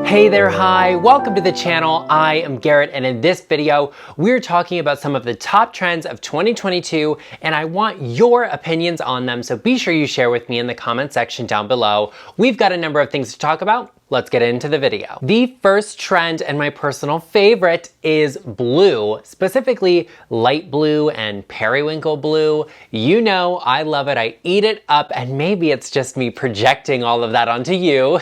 Hey there, hi, welcome to the channel. I am Garrett, and in this video, we're talking about some of the top trends of 2022, and I want your opinions on them, so be sure you share with me in the comment section down below. We've got a number of things to talk about. Let's get into the video. The first trend, and my personal favorite, is blue, specifically light blue and periwinkle blue. You know I love it, I eat it up, and maybe it's just me projecting all of that onto you.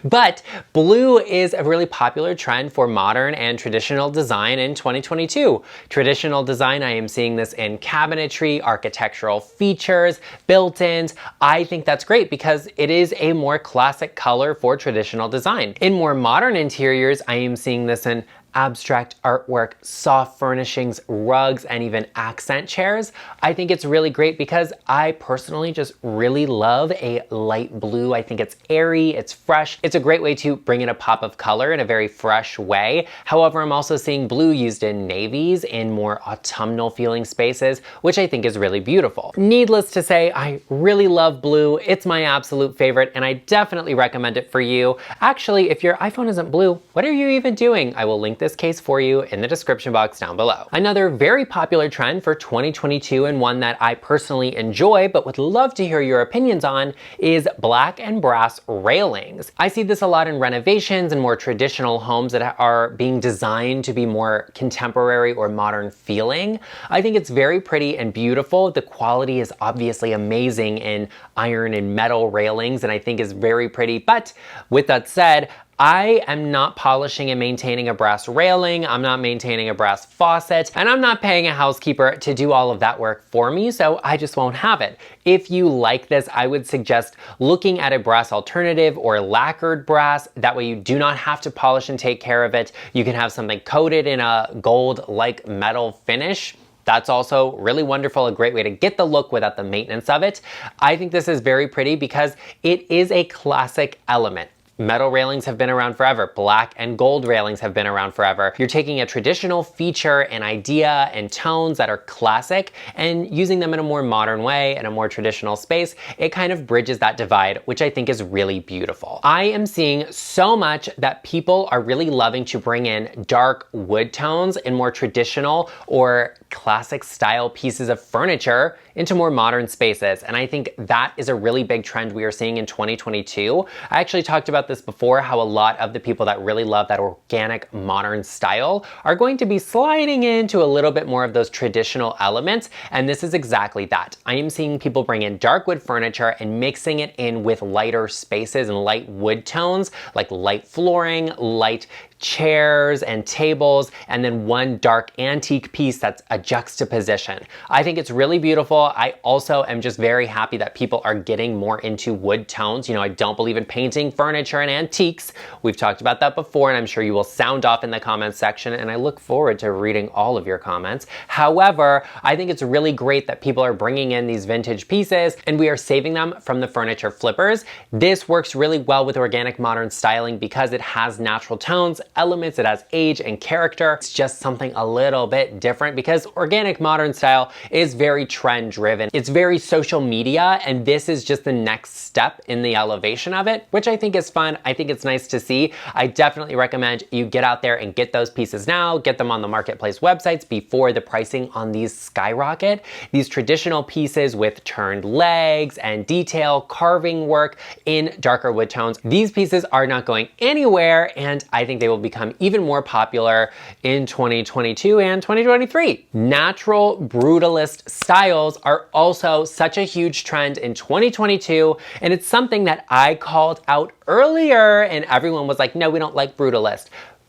But blue is a really popular trend for modern and traditional design in 2022. Traditional design, I am seeing this in cabinetry, architectural features, built-ins. I think that's great because it is a more classic color for traditional design. In more modern interiors, I am seeing this in abstract artwork, soft furnishings, rugs, and even accent chairs. I think it's really great because I personally just really love a light blue. I think it's airy, it's fresh. It's a great way to bring in a pop of color in a very fresh way. However, I'm also seeing blue used in navies, in more autumnal feeling spaces, which I think is really beautiful. Needless to say, I really love blue. It's my absolute favorite, and I definitely recommend it for you. Actually, if your iPhone isn't blue, what are you even doing? I will link this case for you in the description box down below. Another very popular trend for 2022, and one that I personally enjoy but would love to hear your opinions on, is black and brass railings. I see this a lot in renovations and more traditional homes that are being designed to be more contemporary or modern feeling. I think it's very pretty and beautiful. The quality is obviously amazing in iron and metal railings, and I think is very pretty. But with that said, I am not polishing and maintaining a brass railing, I'm not maintaining a brass faucet, and I'm not paying a housekeeper to do all of that work for me, so I just won't have it. If you like this, I would suggest looking at a brass alternative or lacquered brass. That way you do not have to polish and take care of it. You can have something coated in a gold-like metal finish. That's also really wonderful, a great way to get the look without the maintenance of it. I think this is very pretty because it is a classic element. Metal railings have been around forever. Black and gold railings have been around forever. You're taking a traditional feature and idea and tones that are classic and using them in a more modern way, in a more traditional space. It kind of bridges that divide, which I think is really beautiful. I am seeing so much that people are really loving to bring in dark wood tones in more traditional or classic style pieces of furniture into more modern spaces. And I think that is a really big trend we are seeing in 2022. I actually talked about this before, how a lot of the people that really love that organic modern style are going to be sliding into a little bit more of those traditional elements. And this is exactly that. I am seeing people bring in dark wood furniture and mixing it in with lighter spaces and light wood tones, like light flooring, light chairs and tables, and then one dark antique piece that's a juxtaposition. I think it's really beautiful. I also am just very happy that people are getting more into wood tones. You know, I don't believe in painting furniture and antiques. We've talked about that before, and I'm sure you will sound off in the comments section, and I look forward to reading all of your comments. However, I think it's really great that people are bringing in these vintage pieces and we are saving them from the furniture flippers. This works really well with organic modern styling because it has natural tones, elements, it has age and character. It's just something a little bit different because organic modern style is very trend driven. It's very social media, and this is just the next step in the elevation of it, which I think is fun. I think it's nice to see. I definitely recommend you get out there and get those pieces now, get them on the marketplace websites before the pricing on these skyrocket. These traditional pieces with turned legs and detail carving work in darker wood tones, these pieces are not going anywhere, and I think they will become even more popular in 2022 and 2023. Natural brutalist styles are also such a huge trend in 2022, and it's something that I called out earlier and everyone was like, no, we don't like brutalist.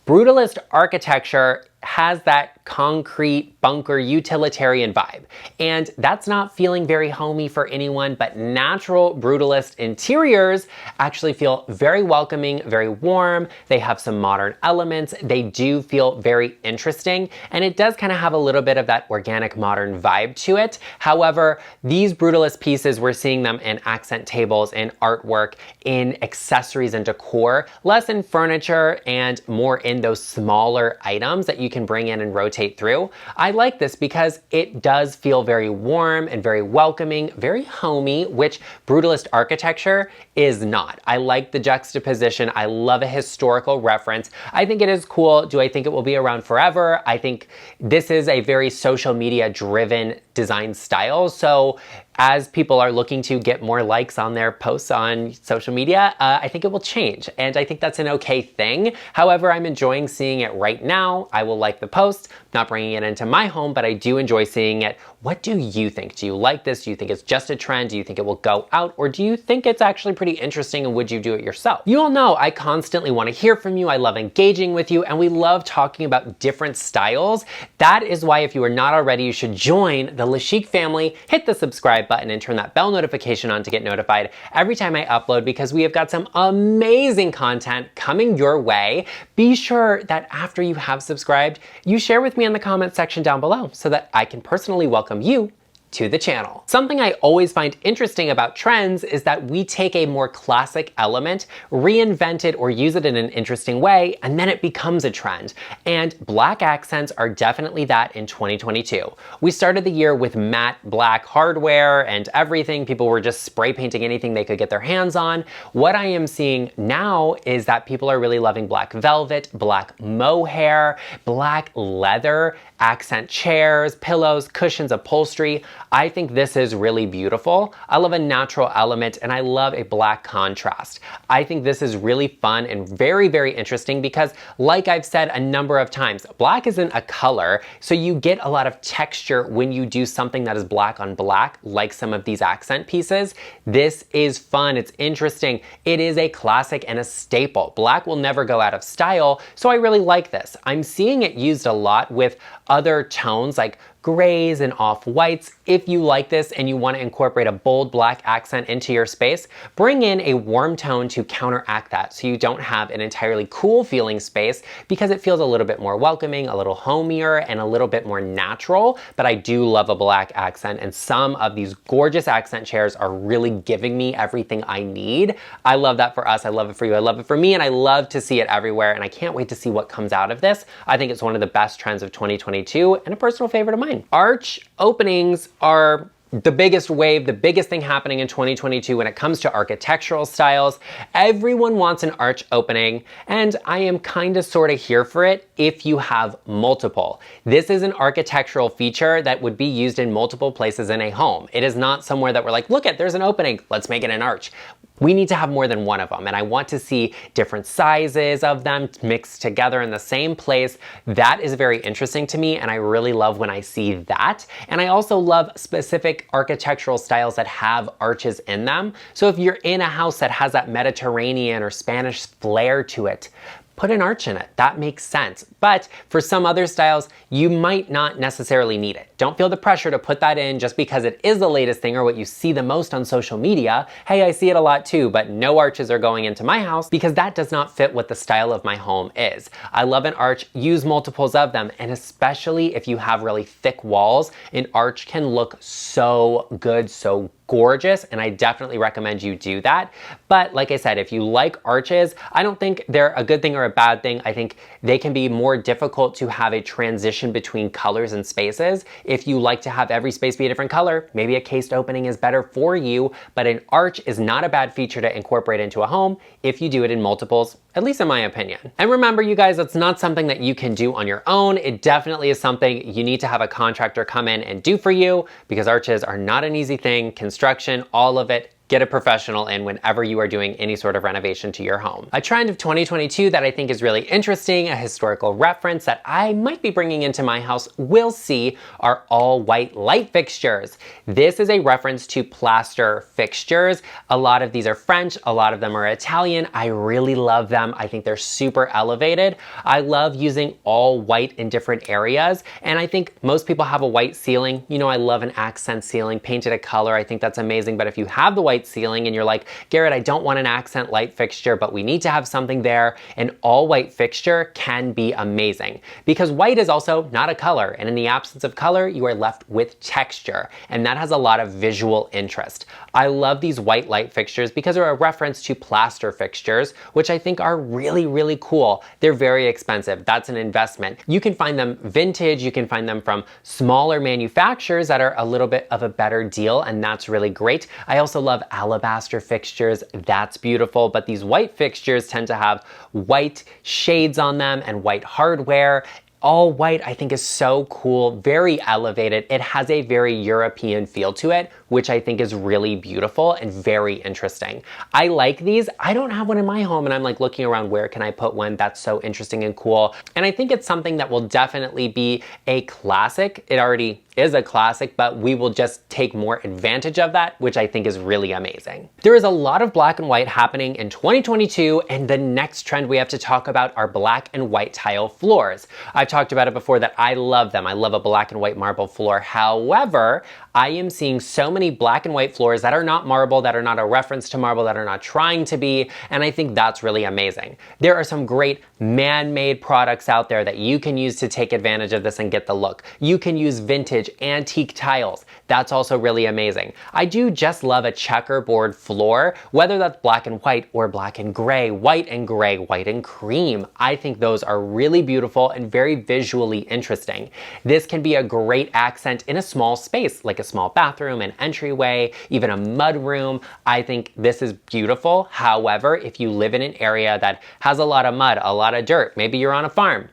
Brutalist architecture has that concrete bunker utilitarian vibe, and that's not feeling very homey for anyone, but natural brutalist interiors actually feel very welcoming, very warm. They have some modern elements. They do feel very interesting, and it does kind of have a little bit of that organic modern vibe to it. However, these brutalist pieces, we're seeing them in accent tables, in artwork, in accessories and decor, less in furniture and more in those smaller items that you you can bring in and rotate through. I like this because it does feel very warm and very welcoming, very homey, which brutalist architecture is not. I like the juxtaposition. I love a historical reference. I think it is cool. Do I think it will be around forever? I think this is a very social media driven design style. So as people are looking to get more likes on their posts on social media, I think it will change. And I think that's an okay thing. However, I'm enjoying seeing it right now. I will like the post, not bringing it into my home, but I do enjoy seeing it. What do you think? Do you like this? Do you think it's just a trend? Do you think it will go out? Or do you think it's actually pretty interesting and would you do it yourself? You all know I constantly want to hear from you. I love engaging with you and we love talking about different styles. That is why if you are not already, you should join the LeChic family, hit the subscribe button and turn that bell notification on to get notified every time I upload because we have got some amazing content coming your way. Be sure that after you have subscribed, you share with me in the comment section down below so that I can personally welcome you to the channel. Something I always find interesting about trends is that we take a more classic element, reinvent it or use it in an interesting way, and then it becomes a trend. And black accents are definitely that in 2022. We started the year with matte black hardware and everything. People were just spray painting anything they could get their hands on. What I am seeing now is that people are really loving black velvet, black mohair, black leather, accent chairs, pillows, cushions, upholstery. I think this is really beautiful. I love a natural element and I love a black contrast. I think this is really fun and very, very interesting because like I've said a number of times, black isn't a color, so you get a lot of texture when you do something that is black on black, like some of these accent pieces. This is fun, it's interesting. It is a classic and a staple. Black will never go out of style, so I really like this. I'm seeing it used a lot with other tones like grays and off-whites. If you like this and you want to incorporate a bold black accent into your space, bring in a warm tone to counteract that so you don't have an entirely cool feeling space because it feels a little bit more welcoming, a little homier, and a little bit more natural. But I do love a black accent and some of these gorgeous accent chairs are really giving me everything I need. I love that for us. I love it for you. I love it for me, and I love to see it everywhere, and I can't wait to see what comes out of this. I think it's one of the best trends of 2022 and a personal favorite of mine. Arch openings are the biggest wave, the biggest thing happening in 2022 when it comes to architectural styles. Everyone wants an arch opening, and I am kind of sort of here for it if you have multiple. This is an architectural feature that would be used in multiple places in a home. It is not somewhere that we're like, look at, there's an opening, let's make it an arch. We need to have more than one of them, and I want to see different sizes of them mixed together in the same place. That is very interesting to me, and I really love when I see that. And I also love specific architectural styles that have arches in them. So if you're in a house that has that Mediterranean or Spanish flair to it, put an arch in it. That makes sense. But for some other styles, you might not necessarily need it. Don't feel the pressure to put that in just because it is the latest thing or what you see the most on social media. Hey, I see it a lot too, but no arches are going into my house because that does not fit what the style of my home is. I love an arch, use multiples of them, and especially if you have really thick walls, an arch can look so good, so gorgeous, and I definitely recommend you do that. But like I said, if you like arches, I don't think they're a good thing or a bad thing. I think they can be more difficult to have a transition between colors and spaces. If you like to have every space be a different color, maybe a cased opening is better for you, but an arch is not a bad feature to incorporate into a home if you do it in multiples, at least in my opinion. And remember, you guys, it's not something that you can do on your own. It definitely is something you need to have a contractor come in and do for you because arches are not an easy thing. Construction, all of it. Get a professional in whenever you are doing any sort of renovation to your home. A trend of 2022 that I think is really interesting, a historical reference that I might be bringing into my house, we'll see, are all white light fixtures. This is a reference to plaster fixtures. A lot of these are French, a lot of them are Italian. I really love them. I think they're super elevated. I love using all white in different areas, and I think most people have a white ceiling. You know, I love an accent ceiling, painted a color. I think that's amazing, but if you have the white white ceiling and you're like, Garrett, I don't want an accent light fixture, but we need to have something there, an all white fixture can be amazing. Because white is also not a color, and in the absence of color, you are left with texture, and that has a lot of visual interest. I love these white light fixtures because they're a reference to plaster fixtures, which I think are really, really cool. They're very expensive. That's an investment. You can find them vintage, you can find them from smaller manufacturers that are a little bit of a better deal, and that's really great. I also love alabaster fixtures. That's beautiful, but these white fixtures tend to have white shades on them and white hardware. All white I think is so cool, very elevated. It has a very European feel to it, which I think is really beautiful and very interesting. I like these. I don't have one in my home and I'm like looking around where can I put one that's so interesting and cool. And I think it's something that will definitely be a classic. It already is a classic, but we will just take more advantage of that, which I think is really amazing. There is a lot of black and white happening in 2022, and the next trend we have to talk about are black and white tile floors. I've talked about it before that I love them. I love a black and white marble floor. However, I am seeing so many black and white floors that are not marble, that are not a reference to marble, that are not trying to be, and I think that's really amazing. There are some great man-made products out there that you can use to take advantage of this and get the look. You can use vintage antique tiles. That's also really amazing. I do just love a checkerboard floor, whether that's black and white or black and gray, white and gray, white and cream. I think those are really beautiful and very visually interesting. This can be a great accent in a small space, like a small bathroom, an entryway, even a mud room. I think this is beautiful. However, if you live in an area that has a lot of mud, a lot of dirt, maybe you're on a farm,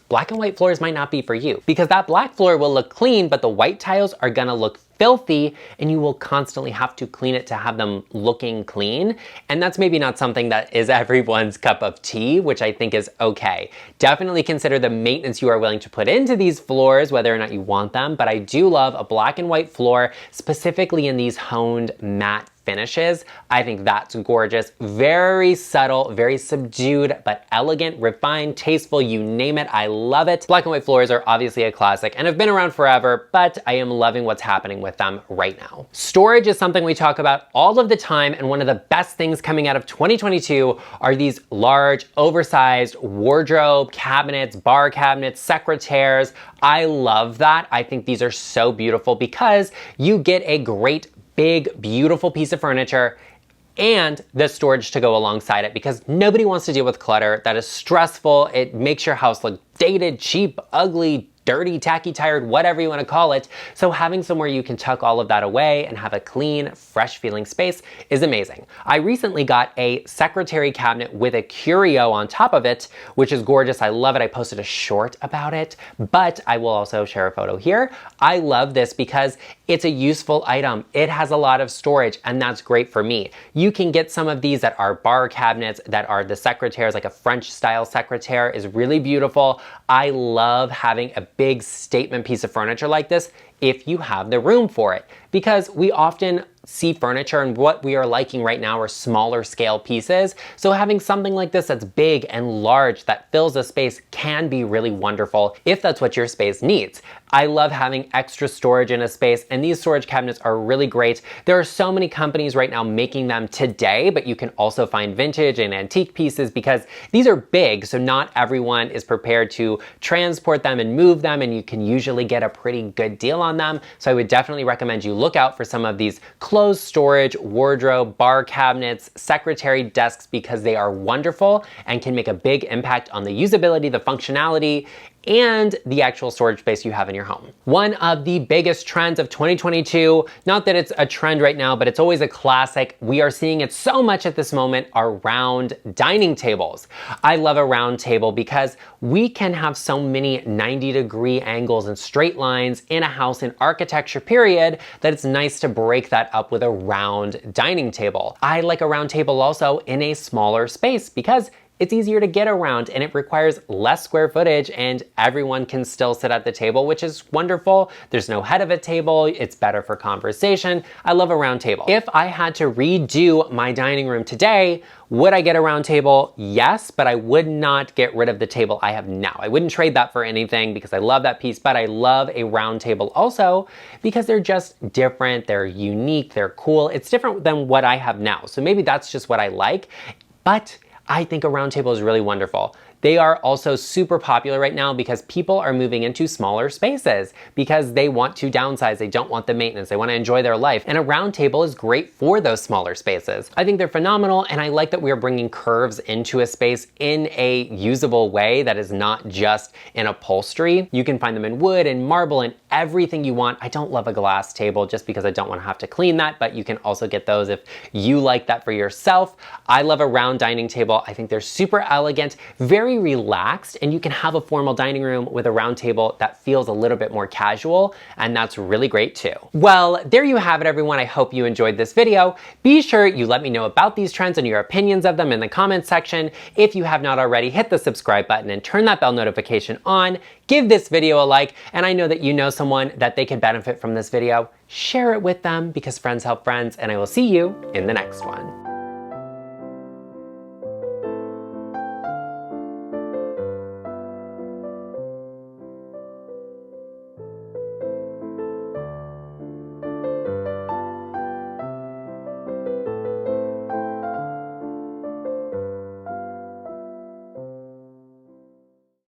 black and white floors might not be for you, because that black floor will look clean, but the white tiles are gonna look filthy and you will constantly have to clean it to have them looking clean. And that's maybe not something that is everyone's cup of tea, which I think is okay. Definitely consider the maintenance you are willing to put into these floors, whether or not you want them, but I do love a black and white floor, specifically in these honed matte finishes. I think that's gorgeous. Very subtle, very subdued, but elegant, refined, tasteful, you name it. I love it. Black and white floors are obviously a classic and have been around forever, but I am loving what's happening with them right now. Storage is something we talk about all of the time, and one of the best things coming out of 2022 are these large, oversized wardrobe cabinets, bar cabinets, secretaires. I love that. I think these are so beautiful because you get a great big, beautiful piece of furniture and the storage to go alongside it, because nobody wants to deal with clutter. That is stressful. It makes your house look dated, cheap, ugly, dirty, tacky, tired, whatever you want to call it. So having somewhere you can tuck all of that away and have a clean, fresh feeling space is amazing. I recently got a secretary cabinet with a curio on top of it, which is gorgeous. I love it. I posted a short about it, but I will also share a photo here. I love this because it's a useful item. It has a lot of storage, and that's great for me. You can get some of these that are bar cabinets, that are the secretaires, like a French style secretaire is really beautiful. I love having a big statement piece of furniture like this if you have the room for it, because we often see furniture and what we are liking right now are smaller scale pieces. So having something like this that's big and large that fills a space can be really wonderful if that's what your space needs. I love having extra storage in a space, and these storage cabinets are really great. There are so many companies right now making them today, but you can also find vintage and antique pieces because these are big, so not everyone is prepared to transport them and move them, and you can usually get a pretty good deal on them. So I would definitely recommend you look out for some of these closed storage, wardrobe, bar cabinets, secretary desks, because they are wonderful and can make a big impact on the usability, the functionality, and the actual storage space you have in your home. One of the biggest trends of 2022, not that it's a trend right now, but it's always a classic. We are seeing it so much at this moment, are round dining tables. I love a round table because we can have so many 90-degree angles and straight lines in a house in architecture period that it's nice to break that up with a round dining table. I like a round table also in a smaller space because it's easier to get around and it requires less square footage and everyone can still sit at the table, which is wonderful. There's no head of a table. It's better for conversation. I love a round table. If I had to redo my dining room today, would I get a round table? Yes, but I would not get rid of the table I have now. I wouldn't trade that for anything because I love that piece, but I love a round table also because they're just different, they're unique, they're cool. It's different than what I have now. So maybe that's just what I like, but I think a round table is really wonderful. They are also super popular right now because people are moving into smaller spaces because they want to downsize. They don't want the maintenance. They want to enjoy their life. And a round table is great for those smaller spaces. I think they're phenomenal. And I like that we are bringing curves into a space in a usable way that is not just in upholstery. You can find them in wood and marble and everything you want. I don't love a glass table just because I don't want to have to clean that, but you can also get those if you like that for yourself. I love a round dining table. I think they're super elegant, very relaxed, and you can have a formal dining room with a round table that feels a little bit more casual, and that's really great too. Well, there you have it, everyone. I hope you enjoyed this video. Be sure you let me know about these trends and your opinions of them in the comments section. If you have not already, hit the subscribe button and turn that bell notification on. Give this video a like, and I know that you know someone that they can benefit from this video. Share it with them because friends help friends, and I will see you in the next one.